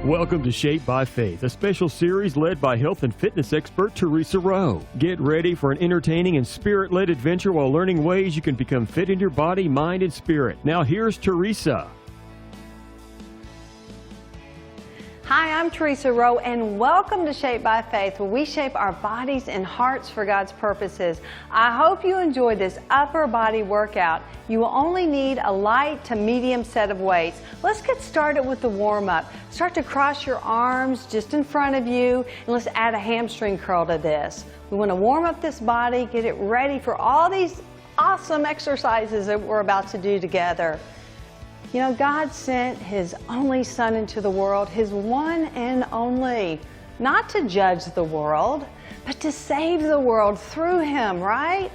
Welcome to Shaped by Faith, a special series led by health and fitness expert Theresa Rowe. Get ready for an entertaining and spirit-led adventure while learning ways you can become fit in your body, mind, and spirit. Now here's Theresa. Hi, I'm Theresa Rowe, and welcome to Shaped by Faith, where we shape our bodies and hearts for God's purposes. I hope you enjoyed this upper body workout. You will only need a light to medium set of weights. Let's get started with the warm-up. Start to cross your arms just in front of you, and let's add a hamstring curl to this. We want to warm up this body, get it ready for all these awesome exercises that we're about to do together. You know, God sent His only Son into the world, His one and only, not to judge the world, but to save the world through Him, right?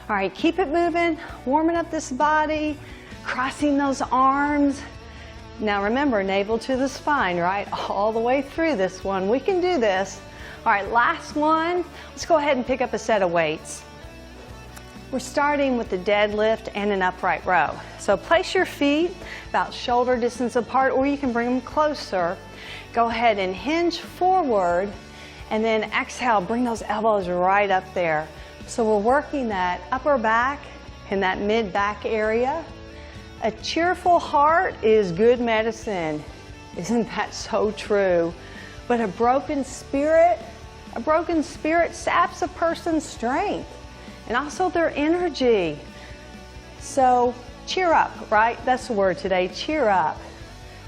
All right, keep it moving, warming up this body, crossing those arms. Now remember, navel to the spine, right? All the way through this one. We can do this. All right, last one. Let's go ahead and pick up a set of weights. We're starting with the deadlift and an upright row. So place your feet about shoulder distance apart, or you can bring them closer. Go ahead and hinge forward, and then exhale, bring those elbows right up there. So we're working that upper back and that mid back area. A cheerful heart is good medicine. Isn't that so true? But a broken spirit saps a person's strength and also their energy. So cheer up, right? That's the word today, cheer up.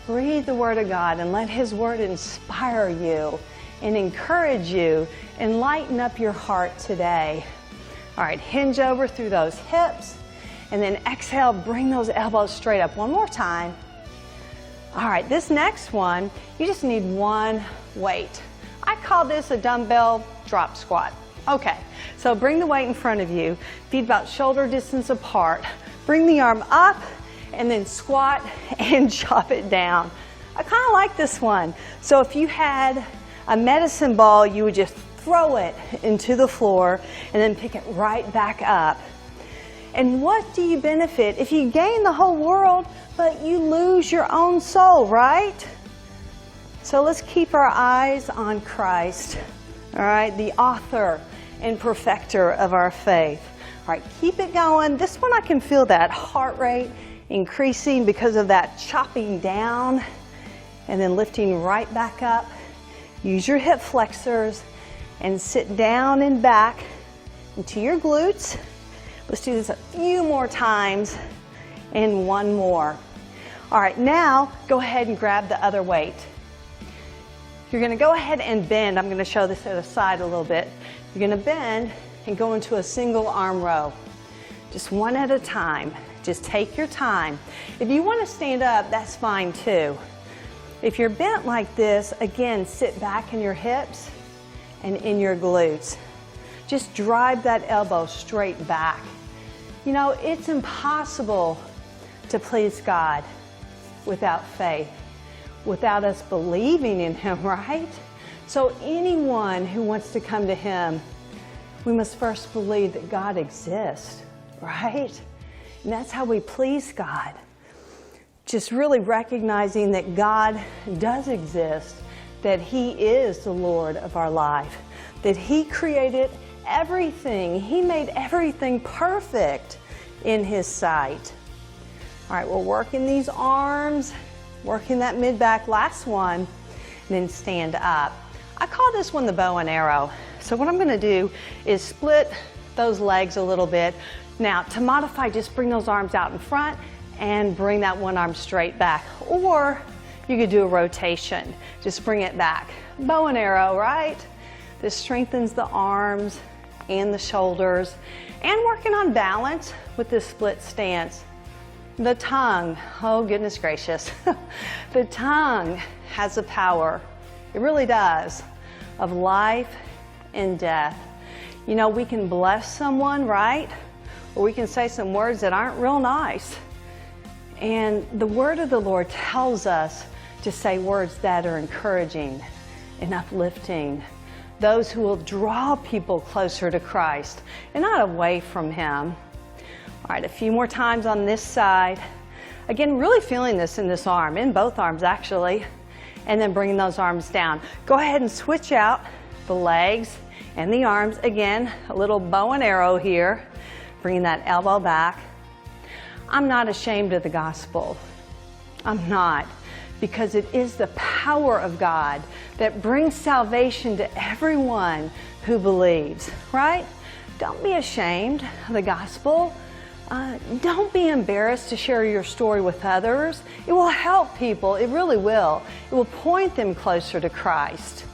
Read the Word of God and let His Word inspire you and encourage you and lighten up your heart today. All right, hinge over through those hips, and then exhale, bring those elbows straight up. One more time. All right, this next one, you just need one weight. I call this a dumbbell drop squat. Okay, so bring the weight in front of you, feet about shoulder distance apart. Bring the arm up and then squat and chop it down. I kind of like this one. So if you had a medicine ball, you would just throw it into the floor and then pick it right back up. And what do you benefit if you gain the whole world but you lose your own soul, right? So let's keep our eyes on Christ, all right, the author and perfecter of our faith. All right, keep it going. This one I can feel that heart rate increasing because of that chopping down and then lifting right back up. Use your hip flexors and sit down and back into your glutes. Let's do this a few more times and one more. All right, now go ahead and grab the other weight. You're going to go ahead and bend. I'm going to show this at the side a little bit. You're going to bend and go into a single arm row. Just one at a time. Just take your time. If you want to stand up, that's fine too. If you're bent like this, again, sit back in your hips and in your glutes. Just drive that elbow straight back. You know, it's impossible to please God without faith, without us believing in Him, right? So anyone who wants to come to Him, we must first believe that God exists, right? And that's how we please God. Just really recognizing that God does exist, that He is the Lord of our life, that He created everything. He made everything perfect in His sight. All right, we're working these arms, working that mid-back, last one, and then stand up. I call this one the bow and arrow. So what I'm going to do is split those legs a little bit. Now, to modify, just bring those arms out in front and bring that one arm straight back. Or you could do a rotation. Just bring it back. Bow and arrow, right? This strengthens the arms and the shoulders. And working on balance with this split stance. The tongue, oh goodness gracious. The tongue has the power, it really does, of life and death. You know, we can bless someone, right? Or we can say some words that aren't real nice. And the word of the Lord tells us to say words that are encouraging and uplifting. Those who will draw people closer to Christ and not away from Him. All right, a few more times on this side. Again, really feeling this in this arm, in both arms actually. and then bringing those arms down. Go ahead and switch out the legs and the arms. Again, a little bow and arrow here, bringing that elbow back. I'm not ashamed of the gospel. I'm not, because it is the power of God that brings salvation to everyone who believes, right? Don't be ashamed of the gospel. Don't be embarrassed to share your story with others. It will help people. It really will. It will point them closer to Christ.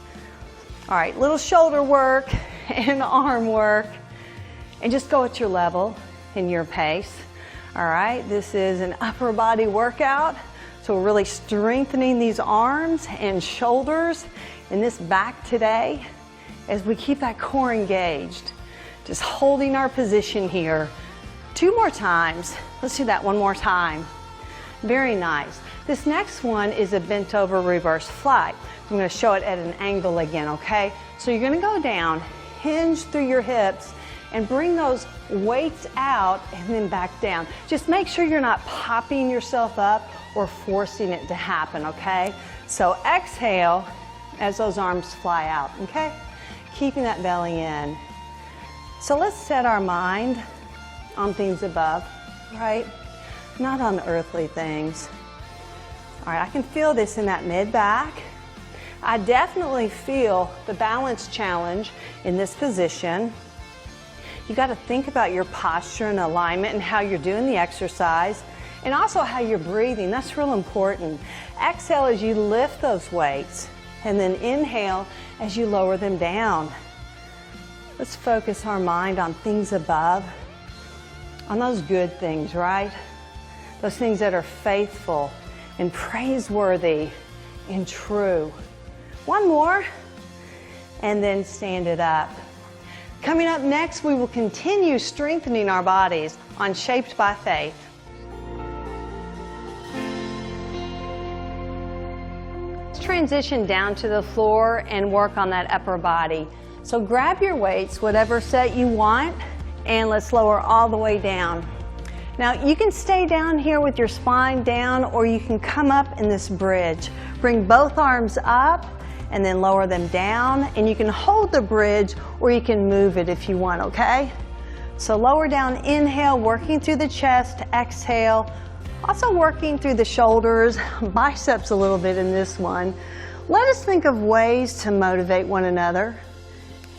All right, little shoulder work and arm work. And just go at your level and your pace. All right, this is an upper body workout. So we're really strengthening these arms and shoulders and this back today as we keep that core engaged. Just holding our position here. 2 more times. Let's do that one more time. Very nice. This next one is a bent over reverse fly. I'm going to show it at an angle again, okay? So you're going to go down, hinge through your hips, and bring those weights out and then back down. Just make sure you're not popping yourself up or forcing it to happen, okay? So exhale as those arms fly out, okay? Keeping that belly in. So let's set our mind on things above, right? Not on earthly things. All right, I can feel this in that mid-back. I definitely feel the balance challenge in this position. You got to think about your posture and alignment and how you're doing the exercise, and also how you're breathing. That's real important. Exhale as you lift those weights, and then inhale as you lower them down. Let's focus our mind on things above, on those good things, right? Those things that are faithful and praiseworthy and true. One more, and then stand it up. Coming up next, we will continue strengthening our bodies on Shaped by Faith. Let's transition down to the floor and work on that upper body. So grab your weights, whatever set you want, and let's lower all the way down. Now you can stay down here with your spine down, or you can come up in this bridge. Bring both arms up and then lower them down, and you can hold the bridge or you can move it if you want, okay? So lower down, inhale, working through the chest, exhale, also working through the shoulders, biceps a little bit in this one. Let us think of ways to motivate one another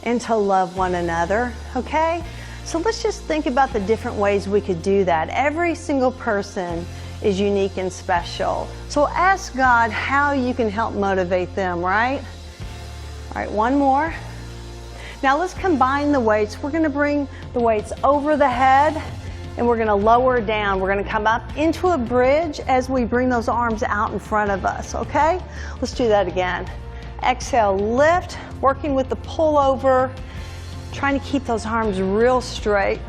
and to love one another, okay? So let's just think about the different ways we could do that. Every single person is unique and special. So ask God how you can help motivate them, right? All right, one more. Now let's combine the weights. We're gonna bring the weights over the head and we're gonna lower down. We're gonna come up into a bridge as we bring those arms out in front of us, okay? Let's do that again. Exhale, lift, working with the pullover, trying to keep those arms real straight,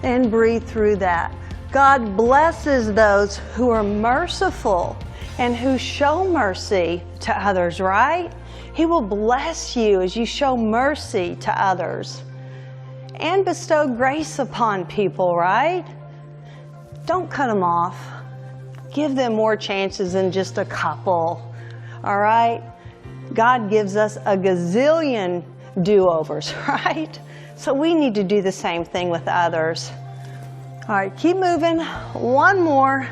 and breathe through that. God blesses those who are merciful and who show mercy to others, right? He will bless you as you show mercy to others and bestow grace upon people, right? Don't cut them off. Give them more chances than just a couple, all right? God gives us a gazillion do-overs, right? So we need to do the same thing with others. All right, keep moving. One more.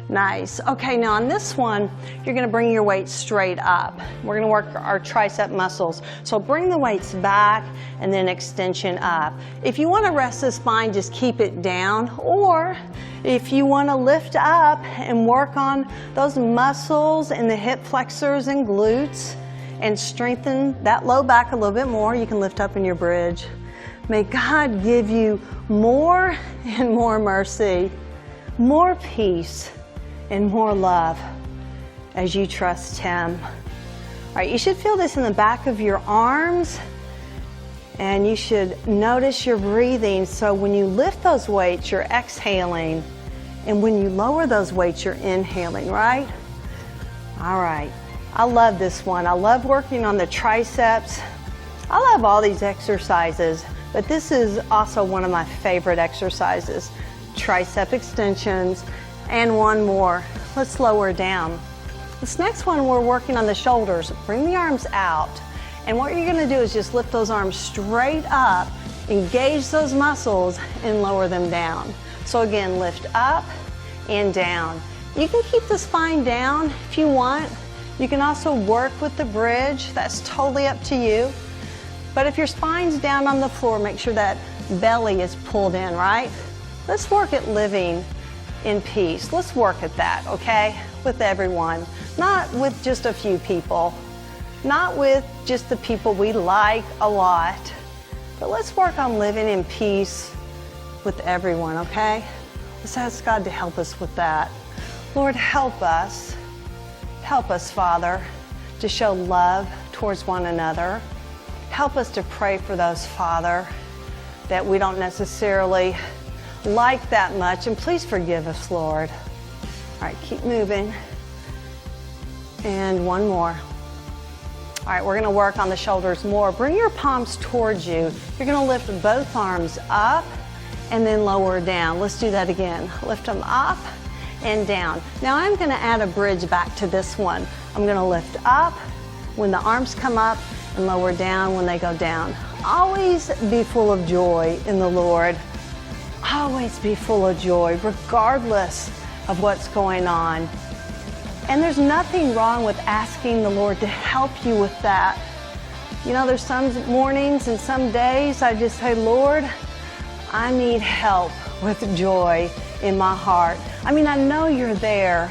Nice. Okay, now on this one, you're going to bring your weight straight up. We're going to work our tricep muscles. So bring the weights back and then extension up. If you want to rest the spine, just keep it down. Or if you want to lift up and work on those muscles in the hip flexors and glutes and strengthen that low back a little bit more, you can lift up in your bridge. May God give you more and more mercy, more peace, and more love as you trust Him. All right, you should feel this in the back of your arms, and you should notice your breathing. So when you lift those weights, you're exhaling, and when you lower those weights, you're inhaling, right? All right, I love this one. I love working on the triceps. I love all these exercises, but this is also one of my favorite exercises. Tricep extensions, and one more. Let's lower down. This next one, we're working on the shoulders. Bring the arms out. And what you're going to do is just lift those arms straight up, engage those muscles, and lower them down. So again, lift up and down. You can keep the spine down if you want. You can also work with the bridge. That's totally up to you. But if your spine's down on the floor, make sure that belly is pulled in, right? Let's work at living in peace. Let's work at that, okay? With everyone, not with just a few people, not with just the people we like a lot, but let's work on living in peace with everyone, okay? Let's ask God to help us with that. Lord, help us, Father, to show love towards one another. Help us to pray for those, Father, that we don't necessarily like that much, and please forgive us, Lord. All right, keep moving. And one more. All right, we're gonna work on the shoulders more. Bring your palms towards you. You're gonna lift both arms up and then lower down. Let's do that again. Lift them up and down. Now I'm gonna add a bridge back to this one. I'm gonna lift up when the arms come up and lower down when they go down. Always be full of joy in the Lord. Always be full of joy, regardless of what's going on. And there's nothing wrong with asking the Lord to help you with that. You know, there's some mornings and some days I just say, Lord, I need help with joy in my heart. I mean, I know you're there,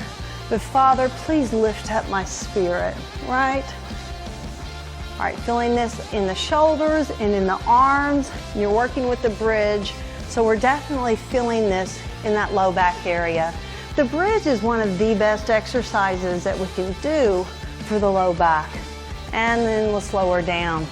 but Father, please lift up my spirit, right? All right, feeling this in the shoulders and in the arms. You're working with the bridge. So we're definitely feeling this in that low back area. The bridge is one of the best exercises that we can do for the low back. And then let's lower down.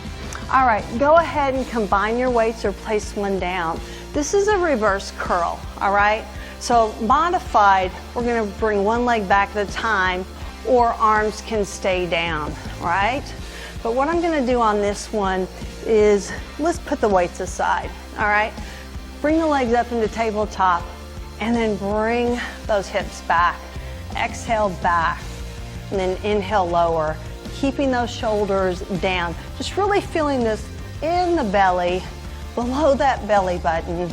All right, go ahead and combine your weights or place one down. This is a reverse curl, all right? So modified, we're gonna bring one leg back at a time, or arms can stay down, right? But what I'm gonna do on this one is, let's put the weights aside, all right? Bring the legs up into tabletop and then bring those hips back. Exhale back and then inhale lower, keeping those shoulders down. Just really feeling this in the belly, below that belly button.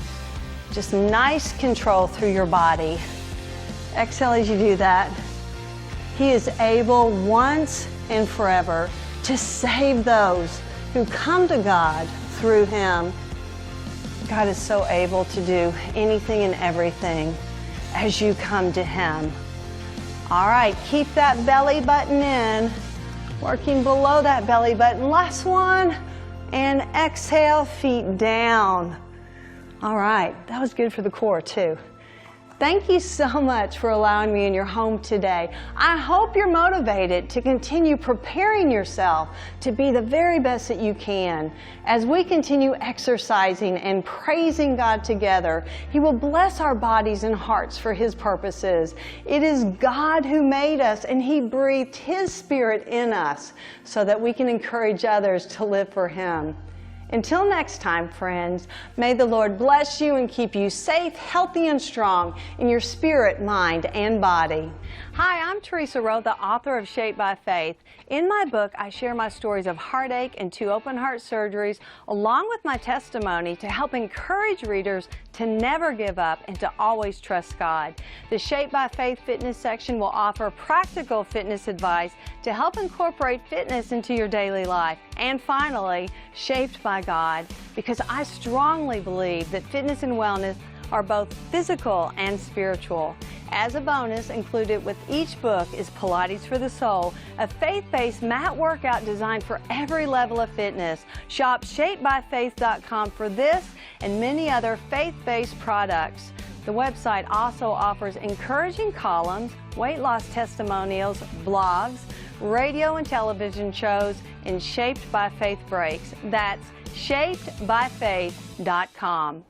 Just nice control through your body. Exhale as you do that. He is able once and forever to save those who come to God through Him. God is so able to do anything and everything as you come to Him. All right, keep that belly button in, working below that belly button. Last one, and exhale, feet down. All right, that was good for the core too. Thank you so much for allowing me in your home today. I hope you're motivated to continue preparing yourself to be the very best that you can. As we continue exercising and praising God together, He will bless our bodies and hearts for His purposes. It is God who made us, and He breathed His Spirit in us so that we can encourage others to live for Him. Until next time, friends, may the Lord bless you and keep you safe, healthy, and strong in your spirit, mind, and body. Hi, I'm Theresa Rowe, the author of Shaped by Faith. In my book, I share my stories of heartache and 2 open heart surgeries, along with my testimony to help encourage readers to never give up and to always trust God. The Shaped by Faith fitness section will offer practical fitness advice to help incorporate fitness into your daily life. And finally, Shaped by God, because I strongly believe that fitness and wellness are both physical and spiritual. As a bonus, included with each book is Pilates for the Soul, a faith-based mat workout designed for every level of fitness. Shop shapedbyfaith.com for this and many other faith-based products. The website also offers encouraging columns, weight loss testimonials, blogs, radio and television shows, and Shaped by Faith breaks. That's shapedbyfaith.com.